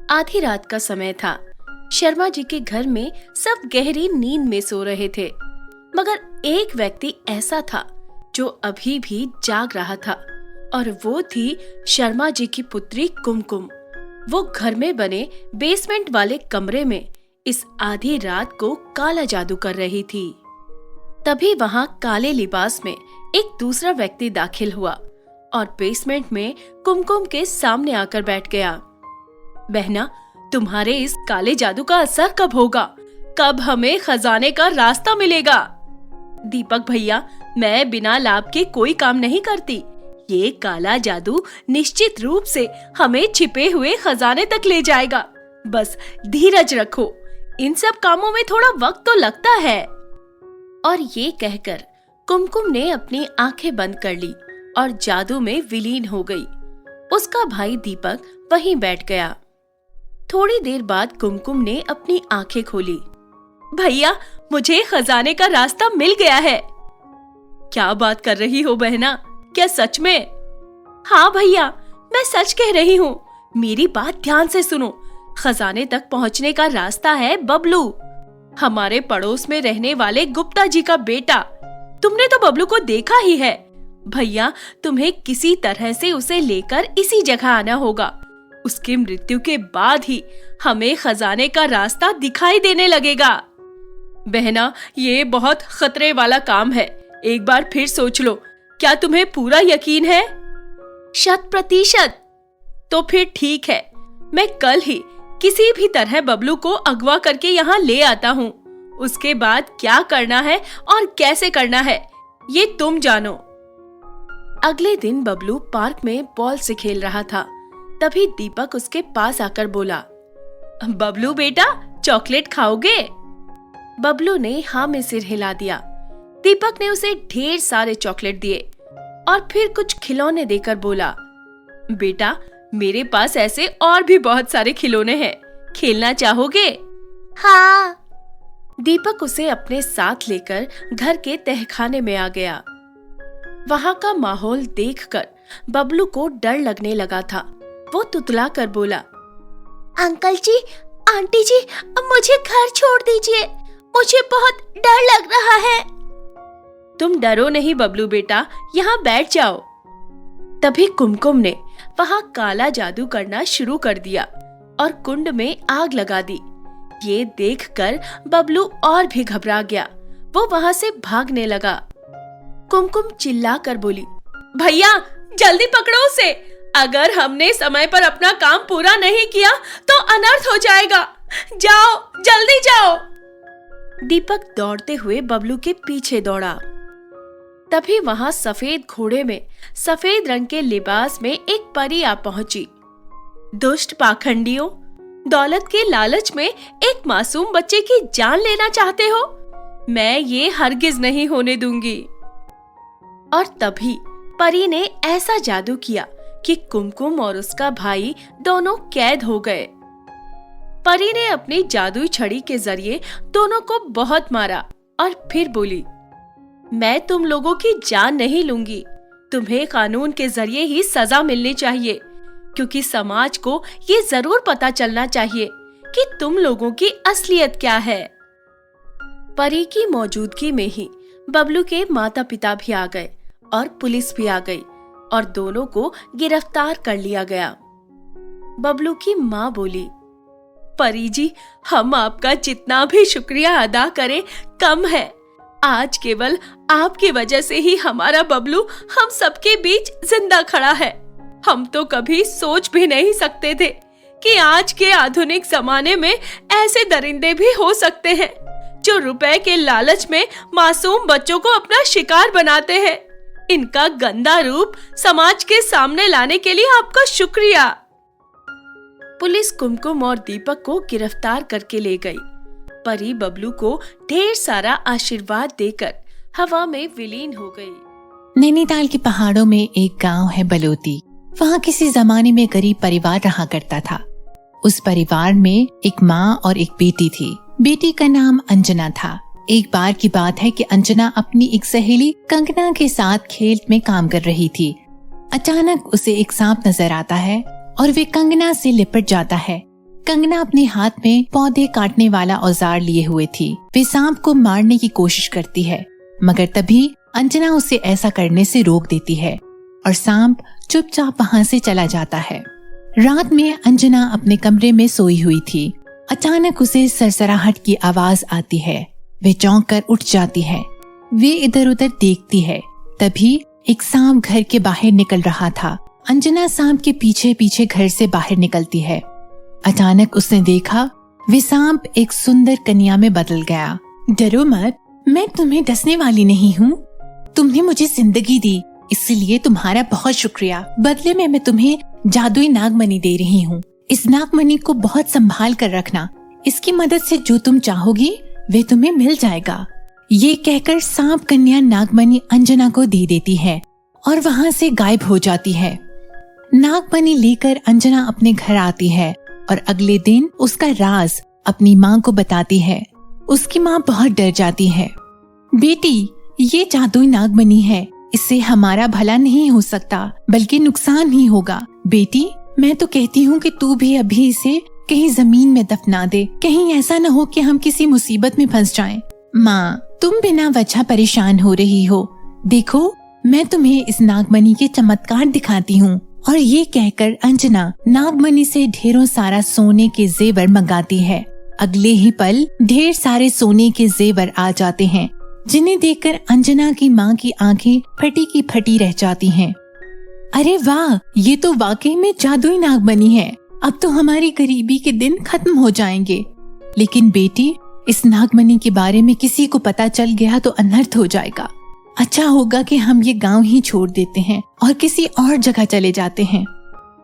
आधी रात का समय था। शर्मा जी के घर में सब गहरी नींद में सो रहे थे, मगर एक व्यक्ति ऐसा था जो अभी भी जाग रहा था, और वो थी शर्मा जी की पुत्री कुमकुम। वो घर में बने बेसमेंट वाले कमरे में इस आधी रात को काला जादू कर रही थी। तभी वहां काले लिबास में एक दूसरा व्यक्ति दाखिल हुआ और बेसमेंट में कुमकुम के सामने आकर बैठ गया। बहना, तुम्हारे इस काले जादू का असर कब होगा? कब हमें खजाने का रास्ता मिलेगा? दीपक भैया, मैं बिना लाभ के कोई काम नहीं करती। ये काला जादू निश्चित रूप से हमें छिपे हुए खजाने तक ले जाएगा। बस धीरज रखो, इन सब कामों में थोड़ा वक्त तो लगता है। और ये कहकर कुमकुम ने अपनी आंखें बंद कर ली और जादू में विलीन हो गई। उसका भाई दीपक वहीं बैठ गया। थोड़ी देर बाद कुमकुम ने अपनी आंखें खोली। भैया, मुझे खजाने का रास्ता मिल गया है। क्या बात कर रही हो बहना? क्या सच में? हाँ भैया, मैं सच कह रही हूँ। मेरी बात ध्यान से सुनो। खजाने तक पहुँचने का रास्ता है बबलू, हमारे पड़ोस में रहने वाले गुप्ता जी का बेटा। तुमने तो बबलू को देखा ही है। भैया, तुम्हें किसी तरह से उसे लेकर इसी जगह आना होगा। उसकी मृत्यु के बाद ही हमें खजाने का रास्ता दिखाई देने लगेगा। बहना, ये बहुत खतरे वाला काम है। एक बार फिर सोच लो। क्या तुम्हें पूरा यकीन है? 100%। तो फिर ठीक है, मैं कल ही किसी भी तरह बबलू को अगवा करके यहाँ ले आता हूँ। उसके बाद क्या करना है और कैसे करना है, ये तुम जानो। अगले दिन बबलू पार्क में बॉल से खेल रहा था। तभी दीपक उसके पास आकर बोला, बबलू बेटा, चॉकलेट खाओगे? बबलू ने हाँ में सिर हिला दिया। दीपक ने उसे ढेर सारे चॉकलेट दिए और फिर कुछ खिलौने देकर बोला, बेटा, मेरे पास ऐसे और भी बहुत सारे खिलौने हैं, खेलना चाहोगे? हाँ। दीपक उसे अपने साथ लेकर घर के तहखाने में आ गया। वहाँ का माहौल देखकर बबलू को डर लगने लगा था। वो तुतला कर बोला, अंकल जी, आंटी जी, मुझे घर छोड़ दीजिए, मुझे बहुत डर लग रहा है। तुम डरो नहीं बबलू बेटा, यहाँ बैठ जाओ। तभी कुमकुम ने वहाँ काला जादू करना शुरू कर दिया और कुंड में आग लगा दी। ये देखकर बबलू और भी घबरा गया। वो वहाँ से भागने लगा। कुमकुम चिल्लाकर बोली, भैया, जल्दी पकड़ो उसे। अगर हमने समय पर अपना काम पूरा नहीं किया तो अनर्थ हो जाएगा। जाओ, जल्दी जाओ। दीपक दौड़ते हुए बबलू के पीछे दौड़ा। तभी वहाँ सफेद घोड़े में सफेद रंग के लिबास में एक परी आ पहुंची। दुष्ट पाखंडियों, दौलत के लालच में एक मासूम बच्चे की जान लेना चाहते हो? मैं ये हरगिज नहीं होने दूंगी। और तभी परी ने ऐसा जादू किया कि कुमकुम और उसका भाई दोनों कैद हो गए। परी ने अपनी जादुई छड़ी के जरिए दोनों को बहुत मारा और फिर बोली, मैं तुम लोगों की जान नहीं लूंगी। तुम्हें कानून के जरिए ही सजा मिलनी चाहिए, क्योंकि समाज को ये जरूर पता चलना चाहिए कि तुम लोगों की असलियत क्या है। परी की मौजूदगी में ही बबलू के माता पिता भी आ गए और पुलिस भी आ गई और दोनों को गिरफ्तार कर लिया गया। बबलू की माँ बोली, परी जी, हम आपका जितना भी शुक्रिया अदा करें कम है। आज केवल आपकी वजह से ही हमारा बबलू हम सबके बीच जिंदा खड़ा है। हम तो कभी सोच भी नहीं सकते थे कि आज के आधुनिक जमाने में ऐसे दरिंदे भी हो सकते हैं जो रुपए के लालच में मासूम बच्चों को अपना शिकार बनाते हैं। इनका गंदा रूप समाज के सामने लाने के लिए आपका शुक्रिया। पुलिस कुमकुम और दीपक को गिरफ्तार करके ले गई। परी बबलू को ढेर सारा आशीर्वाद देकर हवा में विलीन हो गई। नैनीताल के पहाड़ों में एक गांव है बलोती। वहाँ किसी जमाने में गरीब परिवार रहा करता था। उस परिवार में एक माँ और एक बेटी थी। बेटी का नाम अंजना था। एक बार की बात है कि अंजना अपनी एक सहेली कंगना के साथ खेत में काम कर रही थी। अचानक उसे एक सांप नजर आता है और वे कंगना से लिपट जाता है। कंगना अपने हाथ में पौधे काटने वाला औजार लिए हुए थी। वे सांप को मारने की कोशिश करती है, मगर तभी अंजना उसे ऐसा करने से रोक देती है और सांप चुपचाप वहाँ से चला जाता है। रात में अंजना अपने कमरे में सोई हुई थी। अचानक उसे सरसराहट की आवाज आती है। वे चौंक कर उठ जाती है। वे इधर उधर देखती है। तभी एक सांप घर के बाहर निकल रहा था। अंजना सांप के पीछे पीछे घर से बाहर निकलती है। अचानक उसने देखा वे सांप एक सुंदर कन्या में बदल गया। डरो मत, मैं तुम्हें डसने वाली नहीं हूँ। तुमने मुझे जिंदगी दी, इसलिए तुम्हारा बहुत शुक्रिया। बदले में मैं तुम्हें जादुई नागमणि दे रही हूँ। इस नागमणि को बहुत संभाल कर रखना। इसकी मदद से जो तुम चाहोगी वे तुम्हें मिल जाएगा। ये कहकर सांप कन्या नागमणि अंजना को दे देती है और वहाँ से गायब हो जाती है। नागमणि लेकर अंजना अपने घर आती है और अगले दिन उसका राज अपनी माँ को बताती है। उसकी माँ बहुत डर जाती है। बेटी, ये जादुई नागमणि है, इससे हमारा भला नहीं हो सकता बल्कि नुकसान ही होगा। बेटी, मैं तो कहती हूँ कि तू भी अभी इसे कहीं जमीन में दफना दे। कहीं ऐसा न हो कि हम किसी मुसीबत में फंस जाएं। माँ, तुम बिना वजह परेशान हो रही हो। देखो, मैं तुम्हें इस नागमणि के चमत्कार दिखाती हूँ। और ये कहकर अंजना नागमणि से ढेरों सारा सोने के जेवर मंगाती है। अगले ही पल ढेर सारे सोने के जेवर आ जाते हैं, जिन्हें देखकर अंजना की माँ की आंखें फटी की फटी रह जाती हैं। अरे वाह, ये तो वाकई में जादुई नागमणि है। अब तो हमारी गरीबी के दिन खत्म हो जाएंगे। लेकिन बेटी, इस नागमणि के बारे में किसी को पता चल गया तो अनर्थ हो जाएगा। अच्छा होगा कि हम ये गांव ही छोड़ देते हैं और किसी और जगह चले जाते हैं।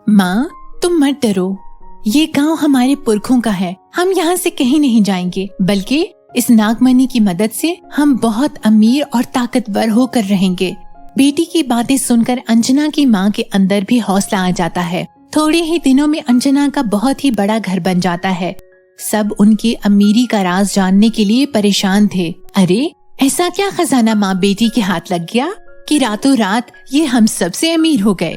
माँ, तुम मत डरो, ये गांव हमारे पुरखों का है। हम यहाँ से कहीं नहीं जाएंगे, बल्कि इस नागमणि की मदद से हम बहुत अमीर और ताकतवर होकर रहेंगे। बेटी की बातें सुनकर अंजना की माँ के अंदर भी हौसला आ जाता है। थोड़े ही दिनों में अंजना का बहुत ही बड़ा घर बन जाता है। सब उनकी अमीरी का राज जानने के लिए परेशान थे। अरे, ऐसा क्या खजाना माँ बेटी के हाथ लग गया कि रातों रात ये हम सबसे अमीर हो गए।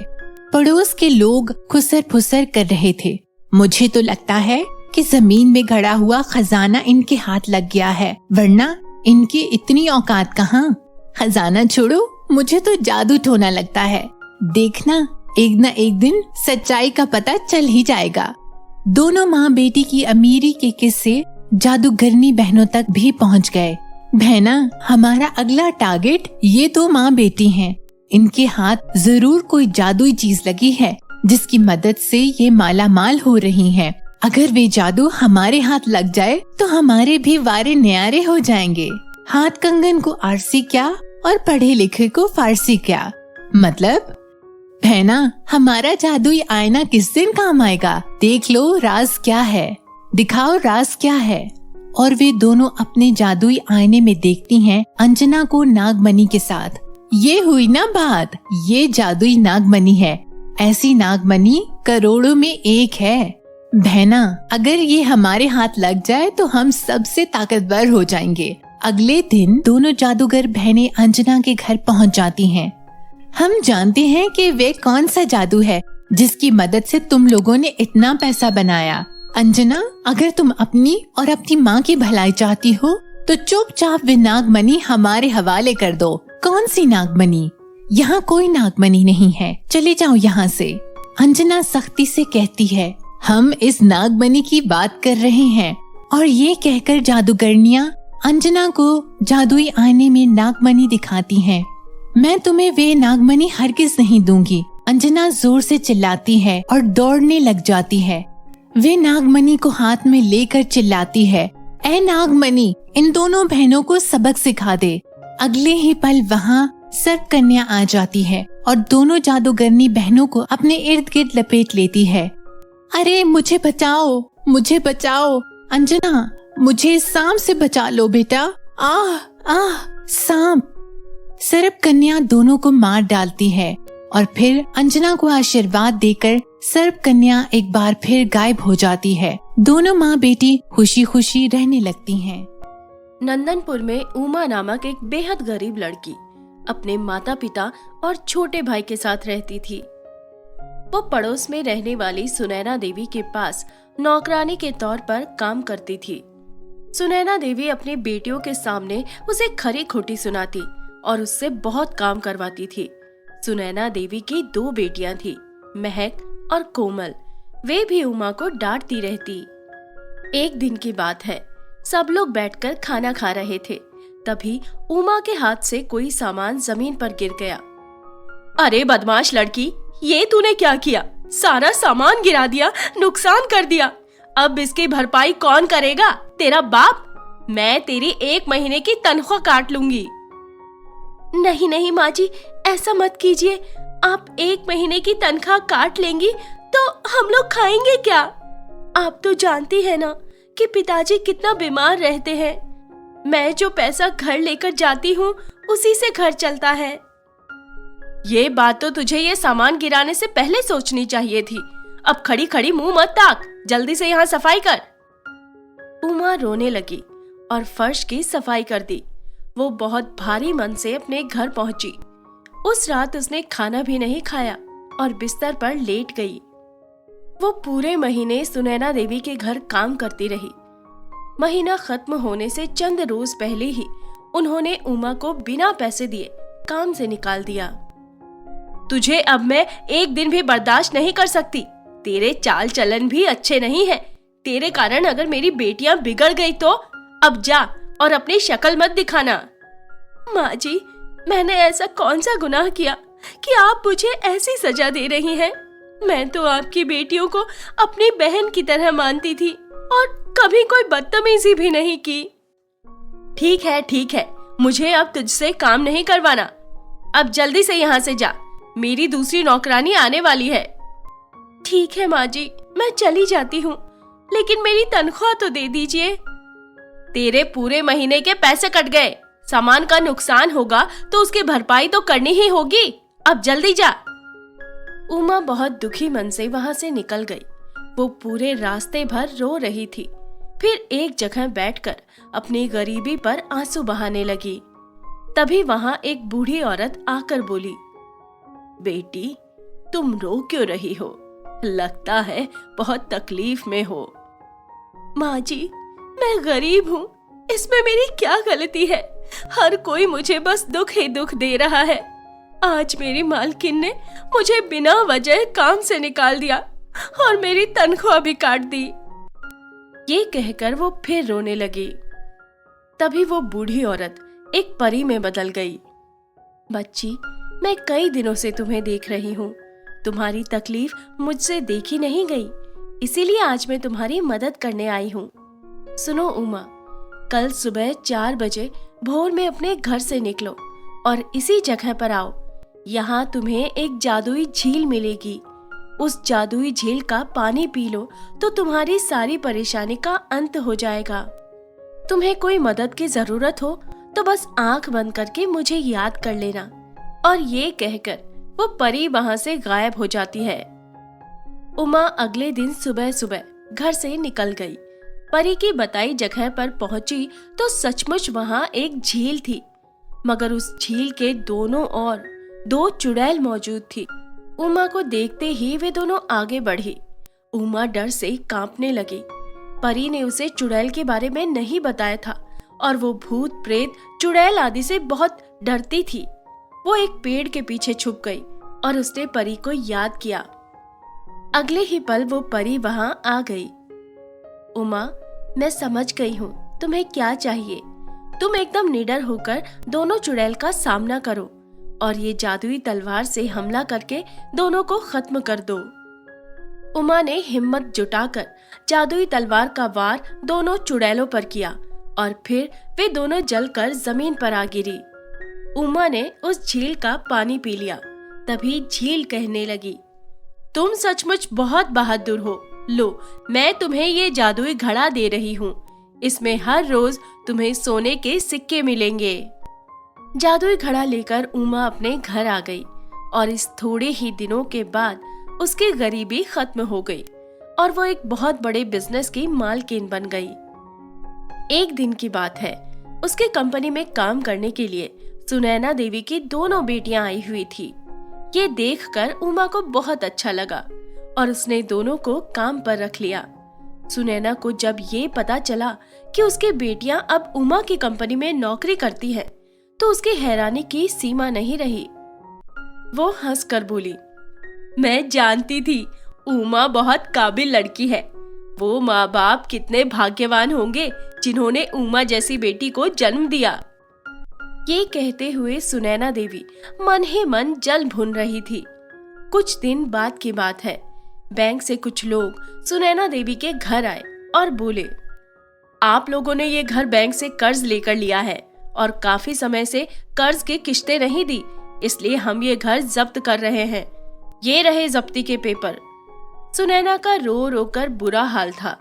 पड़ोस के लोग खुसर फुसर कर रहे थे। मुझे तो लगता है कि जमीन में गड़ा हुआ खजाना इनके हाथ लग गया है, वरना इनकी इतनी औकात कहाँ। खजाना छोड़ो, मुझे तो जादू टोना लगता है। देखना, एक न एक दिन सच्चाई का पता चल ही जाएगा। दोनों माँ बेटी की अमीरी के किस्से जादूगरनी बहनों तक भी पहुँच गए। बहना, हमारा अगला टारगेट ये दो माँ बेटी हैं। इनके हाथ जरूर कोई जादुई चीज लगी है, जिसकी मदद से ये माला माल हो रही हैं। अगर वे जादू हमारे हाथ लग जाए तो हमारे भी वारे न्यारे हो जाएंगे। हाथ कंगन को आरसी क्या और पढ़े लिखे को फारसी क्या। मतलब बहना, हमारा जादुई आईना किस दिन काम आएगा। देख लो राज क्या है, दिखाओ राज क्या है। और वे दोनों अपने जादुई आईने में देखती हैं अंजना को नागमणि के साथ। ये हुई ना बात, ये जादुई नागमणि है। ऐसी नागमणि करोड़ों में एक है। बहना, अगर ये हमारे हाथ लग जाए तो हम सबसे ताकतवर हो जाएंगे। अगले दिन दोनों जादूगर बहनें अंजना के घर पहुंच जाती हैं। हम जानते हैं कि वे कौन सा जादू है जिसकी मदद से तुम लोगों ने इतना पैसा बनाया। अंजना, अगर तुम अपनी और अपनी माँ की भलाई चाहती हो तो चुपचाप वे नागमणि हमारे हवाले कर दो। कौन सी नागमणि? यहाँ कोई नागमणि नहीं है, चले जाओ यहाँ से। अंजना सख्ती से कहती है, हम इस नागमणि की बात कर रहे हैं। और ये कहकर जादूगरनियाँ अंजना को जादुई आईने में नागमणि दिखाती हैं। मैं तुम्हें वे नागमणि हरगिज नहीं दूंगी। अंजना जोर से चिल्लाती है और दौड़ने लग जाती है। वे नागमणि को हाथ में लेकर चिल्लाती है, ऐ नागमणि, इन दोनों बहनों को सबक सिखा दे। अगले ही पल वहाँ सर्प कन्या आ जाती है और दोनों जादूगरनी बहनों को अपने इर्द गिर्द लपेट लेती है। अरे मुझे बचाओ, मुझे बचाओ। अंजना, मुझे सांप से बचा लो बेटा। आह आह, सांप। सर्प कन्या दोनों को मार डालती है और फिर अंजना को आशीर्वाद देकर सर्प कन्या एक बार फिर गायब हो जाती है। दोनों माँ बेटी खुशी खुशी रहने लगती हैं। नंदनपुर में उमा नामक एक बेहद गरीब लड़की अपने माता पिता और छोटे भाई के साथ रहती थी। वो पड़ोस में रहने वाली सुनैना देवी के पास नौकरानी के तौर पर काम करती थी। सुनैना देवी अपनी बेटियों के सामने उसे खरी खोटी सुनाती और उससे बहुत काम करवाती थी। सुनैना देवी की 2 बेटियां थी, महक और कोमल। वे भी उमा को डांटती रहती। एक दिन की बात है, सब लोग बैठकर खाना खा रहे थे। तभी उमा के हाथ से कोई सामान जमीन पर गिर गया। अरे बदमाश लड़की, ये तूने क्या किया? सारा सामान गिरा दिया, नुकसान कर दिया। अब इसकी भरपाई कौन करेगा? तेरा बाप? मैं तेरी 1 महीने की तनख्वाह काट लूंगी। नहीं नहीं माँ जी, ऐसा मत कीजिए। आप 1 महीने की तनख्वाह काट लेंगी तो हम लोग खाएंगे क्या? आप तो जानती है ना कि पिताजी कितना बीमार रहते हैं। मैं जो पैसा घर लेकर जाती हूँ उसी से घर चलता है। ये बात तो तुझे ये सामान गिराने से पहले सोचनी चाहिए थी। अब खड़ी खड़ी मुंह मत ताक, जल्दी से यहाँ सफाई कर। उमा रोने लगी और फर्श की सफाई कर दी। वो बहुत भारी मन से अपने घर पहुंची। उस रात उसने खाना भी नहीं खाया और बिस्तर पर लेट गई। वो पूरे महीने सुनैना देवी के घर काम करती रही। महीना खत्म होने से चंद रोज पहले ही उन्होंने उमा को बिना पैसे दिए काम से निकाल दिया। तुझे अब मैं 1 दिन भी बर्दाश्त नहीं कर सकती। तेरे चाल चलन भी अच्छे नहीं है। तेरे कारण अगर मेरी बेटियां बिगड़ गई तो अब जा और अपनी शक्ल मत दिखाना। माँ जी, मैंने ऐसा कौन सा गुनाह किया कि आप मुझे ऐसी सजा दे रही हैं? मैं तो आपकी बेटियों को अपनी बहन की तरह मानती थी और कभी कोई बदतमीजी भी नहीं की। ठीक है, मुझे अब तुझसे काम नहीं करवाना। अब जल्दी से यहाँ से जा, मेरी दूसरी नौकरानी आने वाली है। ठीक है माँ जी, मैं चली जाती हूँ, लेकिन मेरी तनख्वाह तो दे दीजिए। तेरे पूरे महीने के पैसे कट गए। सामान का नुकसान होगा तो उसकी भरपाई तो करनी ही होगी। अब जल्दी जा। उमा बहुत दुखी मन से वहां से निकल गई। वो पूरे रास्ते भर रो रही थी। फिर एक जगह बैठकर अपनी गरीबी पर आंसू बहाने लगी। तभी वहां एक बूढ़ी औरत आकर बोली, बेटी, तुम रो क्यों रही हो? लगता है बहुत तकलीफ में हो। माँ जी, मैं गरीब हूँ, इसमें मेरी क्या गलती है? हर कोई मुझे बस दुख ही दुख दे रहा है। आज मेरी मालकिन ने मुझे बिना वजह काम से निकाल दिया और मेरी तनख्वाह भी काट दी। ये कहकर वो फिर रोने लगी। तभी वो बूढ़ी औरत एक परी में बदल गई। बच्ची, मैं कई दिनों से तुम्हें देख रही हूँ। तुम्हारी तकलीफ मुझसे देखी नहीं गई, इसीलिए आज मैं तुम्हारी मदद करने आई हूँ। सुनो उमा, कल सुबह 4 बजे भोर में अपने घर से निकलो और इसी जगह पर आओ। यहाँ तुम्हें एक जादुई झील मिलेगी। उस जादुई झील का पानी पी लो तो तुम्हारी सारी परेशानी का अंत हो जाएगा। तुम्हें कोई मदद की जरूरत हो तो बस आंख बंद करके मुझे याद कर लेना। और ये कहकर वो परी वहां से गायब हो जाती है। उमा अगले दिन सुबह सुबह घर से निकल गई। परी की बताई जगह पर पहुंची तो सचमुच वहां एक झील थी, मगर उस झील के दोनों ओर 2 चुड़ैल मौजूद थी। उमा को देखते ही वे दोनों आगे बढ़ी। उमा डर से कांपने लगी। परी ने उसे चुड़ैल के बारे में नहीं बताया था और वो भूत प्रेत चुड़ैल आदि से बहुत डरती थी। वो एक पेड़ के पीछे छुप गई और उसने परी को याद किया। अगले ही पल वो परी वहां आ गई। उमा, मैं समझ गई हूँ तुम्हें क्या चाहिए। तुम एकदम निडर होकर दोनों चुड़ैल का सामना करो और ये जादुई तलवार से हमला करके दोनों को खत्म कर दो। उमा ने हिम्मत जुटाकर जादुई तलवार का वार दोनों चुड़ैलों पर किया और फिर वे दोनों जलकर जमीन पर आ गिरी। उमा ने उस झील का पानी पी लिया। तभी झील कहने लगी, तुम सचमुच बहुत बहादुर हो। लो, मैं तुम्हें ये जादुई घड़ा दे रही हूँ। इसमें हर रोज तुम्हें सोने के सिक्के मिलेंगे। जादुई घड़ा लेकर उमा अपने घर आ गई और इस थोड़े ही दिनों के बाद उसकी गरीबी खत्म हो गई और वो एक बहुत बड़े बिजनेस की मालकिन बन गई। एक दिन की बात है, उसके कंपनी में काम करने के लिए सुनैना देवी की दोनों बेटियां आई हुई थी। ये देखकर उमा को बहुत अच्छा लगा और उसने दोनों को काम पर रख लिया। सुनैना को जब ये पता चला कि उसकी बेटियां अब उमा की कंपनी में नौकरी करती हैं, तो उसकी हैरानी की सीमा नहीं रही। वो हंसकर बोली, मैं जानती थी उमा बहुत काबिल लड़की है। वो माँ बाप कितने भाग्यवान होंगे जिन्होंने उमा जैसी बेटी को जन्म दिया। ये कहते हुए सुनैना देवी मन ही मन जल भुन रही थी। कुछ दिन बाद की बात है। बैंक से कुछ लोग सुनैना देवी के घर आए और बोले, आप लोगों ने ये घर बैंक से कर्ज लेकर लिया है और काफी समय से कर्ज की किश्तें नहीं दी, इसलिए हम ये घर जब्त कर रहे हैं। ये रहे जब्ती के पेपर। सुनैना का रो रो कर बुरा हाल था।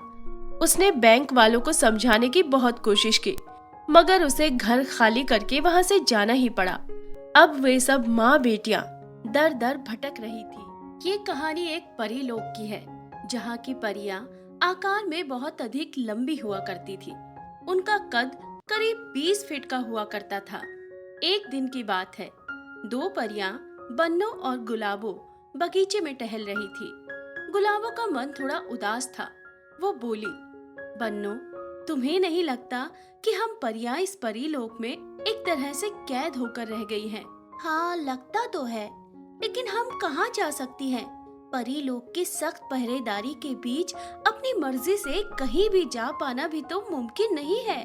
उसने बैंक वालों को समझाने की बहुत कोशिश की, मगर उसे घर खाली करके वहां से जाना ही पड़ा। अब वे सब माँ बेटियां दर दर भटक रही थी। ये कहानी एक परी लोक की है, जहाँ की परियां आकार में बहुत अधिक लंबी हुआ करती थी। उनका कद करीब 20 फीट का हुआ करता था। एक दिन की बात है, दो परियां बन्नो और गुलाबो बगीचे में टहल रही थी। गुलाबो का मन थोड़ा उदास था। वो बोली, बन्नो, तुम्हें नहीं लगता कि हम परियां इस परी लोक में एक तरह से कैद होकर रह गई हैं? हाँ, लगता तो है, लेकिन हम कहाँ जा सकती हैं? परी लोक की सख्त पहरेदारी के बीच अपनी मर्जी से कहीं भी जा पाना भी तो मुमकिन नहीं है।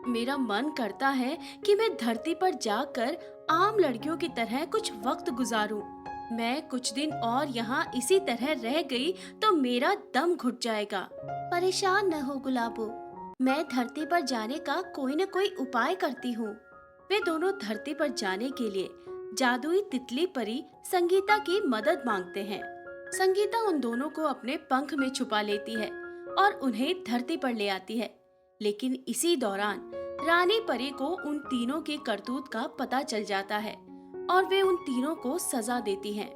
मेरा मन करता है कि मैं धरती पर जाकर आम लड़कियों की तरह कुछ वक्त गुजारूं। मैं कुछ दिन और यहाँ इसी तरह रह गई तो मेरा दम घुट जाएगा। परेशान न हो गुलाबो, मैं धरती पर जाने का कोई न कोई उपाय करती हूँ। वे दोनों धरती पर जाने के लिए जादुई तितली परी संगीता की मदद मांगते हैं। संगीता उन दोनों को अपने पंख में छुपा लेती है और उन्हें धरती पर ले आती है। लेकिन इसी दौरान रानी परी को उन तीनों की करतूत का पता चल जाता है और वे उन तीनों को सजा देती हैं।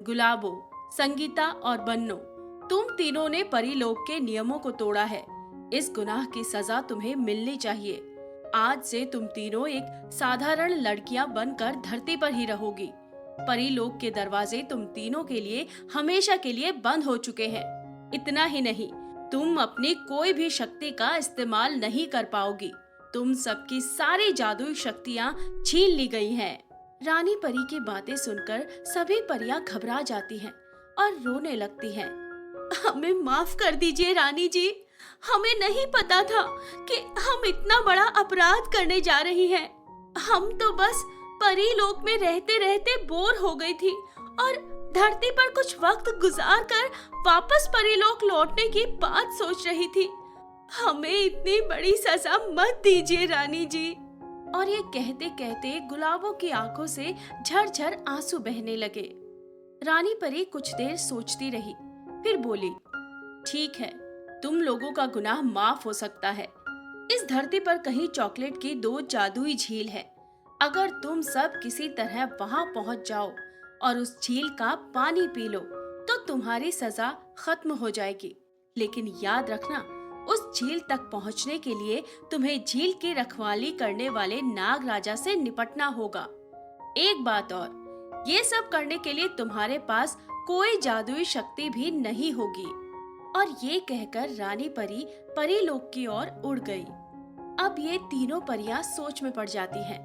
गुलाबो, संगीता और बन्नो, तुम तीनों ने परी लोक के नियमों को तोड़ा है। इस गुनाह की सजा तुम्हें मिलनी चाहिए। आज से तुम तीनों एक साधारण लड़कियां बनकर धरती पर ही रहोगी। परी लोक के दरवाजे तुम तीनों के लिए हमेशा के लिए बंद हो चुके हैं। इतना ही नहीं, तुम अपनी कोई भी शक्ति का इस्तेमाल नहीं कर पाओगी। तुम सबकी सारी जादुई शक्तियां छीन ली गई हैं। रानी परी की बातें सुनकर सभी परियां घबरा जाती हैं और रोने लगती हैं। हमें माफ कर दीजिए रानी जी, हमें नहीं पता था कि हम इतना बड़ा अपराध करने जा रही हैं। हम तो बस परी लोक में रहते रहते बोर हो गई थी और धरती पर कुछ वक्त गुजार कर वापस परी लोक लौटने की बात सोच रही थी। हमें इतनी बड़ी सजा मत दीजिए रानी जी। और ये कहते कहते गुलाबों की आंखों से झरझर आंसू बहने लगे। रानी परी कुछ देर सोचती रही, फिर बोली, ठीक है, तुम लोगों का गुनाह माफ हो सकता है। इस धरती पर कहीं चॉकलेट की 2 जादुई झील है। अगर तुम सब किसी तरह वहां पहुंच जाओ और उस झील का पानी पी लो तो तुम्हारी सजा खत्म हो जाएगी। लेकिन याद रखना, उस झील तक पहुंचने के लिए तुम्हें झील की रखवाली करने वाले नाग राजा से निपटना होगा। एक बात और, ये सब करने के लिए तुम्हारे पास कोई जादुई शक्ति भी नहीं होगी। और ये कहकर रानी परी परी लोक की ओर उड़ गई। अब ये तीनों परियां सोच में पड़ जाती हैं।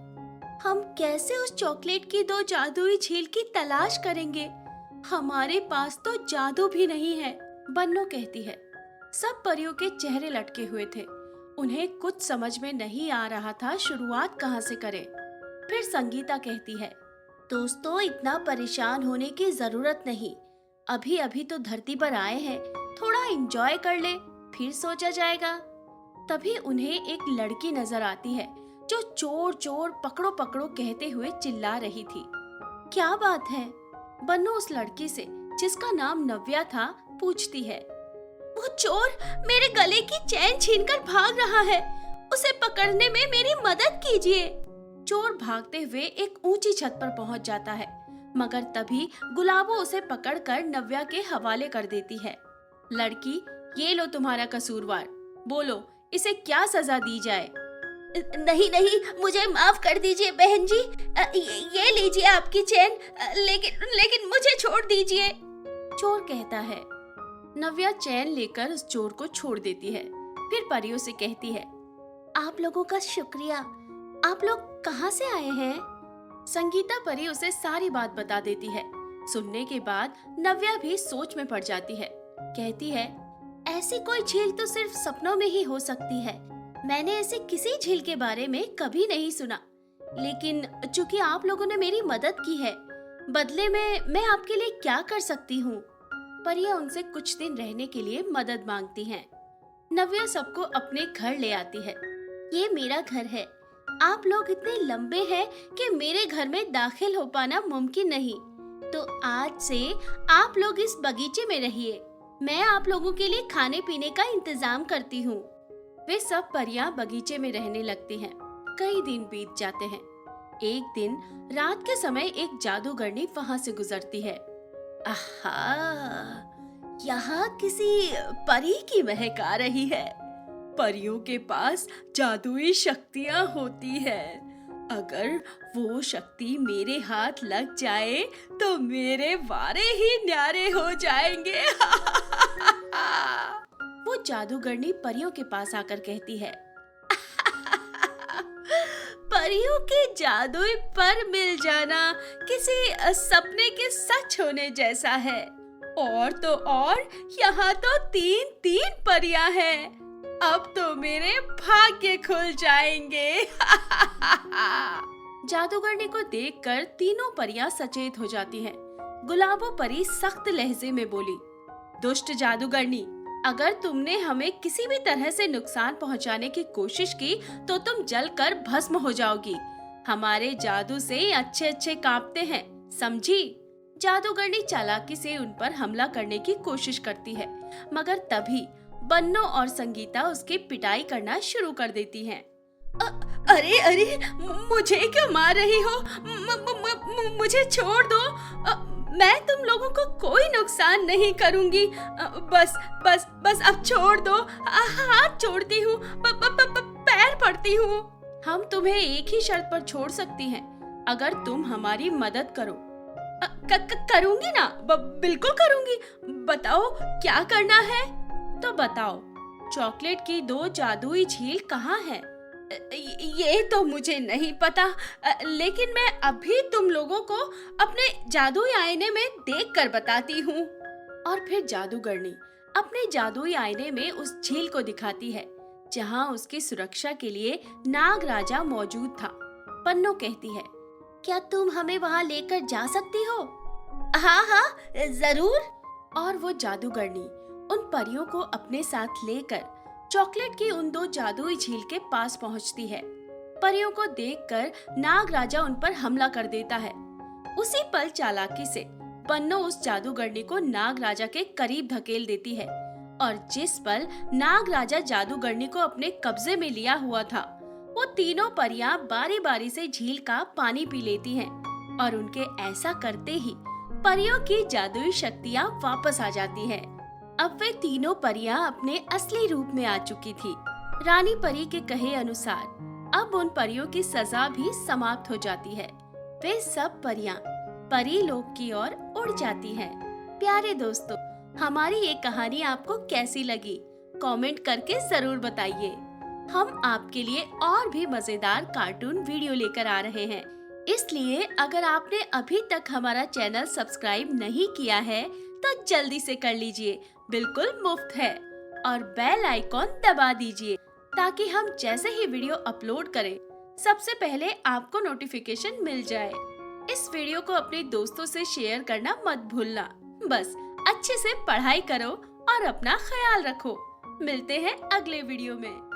हम कैसे उस चॉकलेट की 2 जादुई झील की तलाश करेंगे? हमारे पास तो जादू भी नहीं है। बन्नो कहती है। सब परियों के चेहरे लटके हुए थे। उन्हें कुछ समझ में नहीं आ रहा था शुरुआत कहाँ से करें। फिर संगीता कहती है, दोस्तों, इतना परेशान होने की जरूरत नहीं। अभी अभी तो धरती पर आए हैं, थोड़ा एंजॉय कर ले, फिर सोचा जाएगा। तभी उन्हें एक लड़की नजर आती है जो चोर चोर पकड़ो पकड़ो कहते हुए चिल्ला रही थी। क्या बात है? बन्नो उस लड़की से, जिसका नाम नव्या था, पूछती है। वो चोर मेरे गले की चैन छीनकर भाग रहा है, उसे पकड़ने में मेरी मदद कीजिए। चोर भागते हुए एक ऊंची छत पर पहुंच जाता है, मगर तभी गुलाबो उसे पकड़कर नव्या के हवाले कर देती है। लड़की, ये लो तुम्हारा कसूरवार, बोलो इसे क्या सजा दी जाए? नहीं नहीं, मुझे माफ कर दीजिए बहन जी। ये लीजिए आपकी चेन, लेकिन मुझे छोड़ दीजिए। चोर कहता है। नव्या चैन लेकर उस चोर को छोड़ देती है। फिर परियों से कहती है, आप लोगों का शुक्रिया। आप लोग कहाँ से आए हैं? संगीता परी उसे सारी बात बता देती है। सुनने के बाद नव्या भी सोच में पड़ जाती है। कहती है, ऐसी कोई झील तो सिर्फ सपनों में ही हो सकती है। मैंने ऐसे किसी झील के बारे में कभी नहीं सुना, लेकिन चूंकि आप लोगों ने मेरी मदद की है, बदले में मैं आपके लिए क्या कर सकती हूँ? परियां उनसे कुछ दिन रहने के लिए मदद मांगती हैं। नव्या सबको अपने घर ले आती है। ये मेरा घर है। आप लोग इतने लंबे हैं कि मेरे घर में दाखिल हो पाना मुमकिन नहीं। तो आज से आप लोग इस बगीचे में रहिए। मैं आप लोगों के लिए खाने पीने का इंतजाम करती हूँ। वे सब परियां बगीचे में रहने लगती हैं। कई दिन बीत जाते हैं। एक दिन रात के समय एक जादूगरनी वहाँ से गुजरती है। आहा, यहाँ किसी परी की महक आ रही है। परियों के पास जादुई शक्तियाँ होती हैं। अगर वो शक्ति मेरे हाथ लग जाए तो मेरे वारे ही न्यारे हो जाएंगे। वो जादूगरनी परियों के पास आकर कहती है, परियों के जादुई पर मिल जाना किसी सपने के सच होने जैसा है। और तो और यहाँ तो 3 परियां हैं। अब तो मेरे भाग्य खुल जाएंगे। जादूगरनी को देखकर तीनों परियां सचेत हो जाती हैं। गुलाबो परी सख्त लहजे में बोली, दुष्ट जादूगरनी, अगर तुमने हमें किसी भी तरह से नुकसान पहुंचाने की कोशिश की तो तुम जलकर भस्म हो जाओगी। हमारे जादू से अच्छे कांपते हैं, समझी? जादूगरनी चालाकी से उन पर हमला करने की कोशिश करती है, मगर तभी बन्नो और संगीता उसकी पिटाई करना शुरू कर देती हैं। अरे, मुझे क्यों मार रही हो? मुझे छोड़ दो। मैं तुम लोगों को कोई नुकसान नहीं करूंगी। बस अब छोड़ दो। हाथ छोड़ती हूँ, पैर पड़ती हूँ। हम तुम्हें एक ही शर्त पर छोड़ सकती हैं, अगर तुम हमारी मदद करो। करूंगी ना, बिल्कुल करूंगी। बताओ क्या करना है? तो बताओ, चॉकलेट की 2 जादुई झील कहाँ है? ये तो मुझे नहीं पता, लेकिन मैं अभी तुम लोगों को अपने जादुई आईने में देखकर बताती हूँ। और फिर जादूगरनी अपने जादुई आईने में उस झील को दिखाती है, जहाँ उसकी सुरक्षा के लिए नाग राजा मौजूद था। पन्नो कहती है, क्या तुम हमें वहाँ लेकर जा सकती हो? हाँ, जरूर। और वो जादूगरनी उन परियों को अपने साथ लेकर चॉकलेट की उन 2 जादुई झील के पास पहुंचती है। परियों को देखकर नाग राजा उन पर हमला कर देता है। उसी पल चालाकी से पन्नो उस जादूगरनी को नाग राजा के करीब धकेल देती है, और जिस पल नाग राजा जादूगरनी को अपने कब्जे में लिया हुआ था, वो तीनों परियां बारी बारी से झील का पानी पी लेती हैं, और उनके ऐसा करते ही परियों की जादुई शक्तियां वापस आ जाती हैं। अब वे तीनों परियां अपने असली रूप में आ चुकी थी। रानी परी के कहे अनुसार अब उन परियों की सजा भी समाप्त हो जाती है। वे सब परियां परी लोक की ओर उड़ जाती हैं। प्यारे दोस्तों, हमारी ये कहानी आपको कैसी लगी? कमेंट करके जरूर बताइए। हम आपके लिए और भी मजेदार कार्टून वीडियो लेकर आ रहे हैं, इसलिए अगर आपने अभी तक हमारा चैनल सब्सक्राइब नहीं किया है तो जल्दी से कर लीजिए, बिल्कुल मुफ्त है। और बेल आइकॉन दबा दीजिए ताकि हम जैसे ही वीडियो अपलोड करें सबसे पहले आपको नोटिफिकेशन मिल जाए। इस वीडियो को अपने दोस्तों से शेयर करना मत भूलना। बस अच्छे से पढ़ाई करो और अपना ख्याल रखो। मिलते हैं अगले वीडियो में।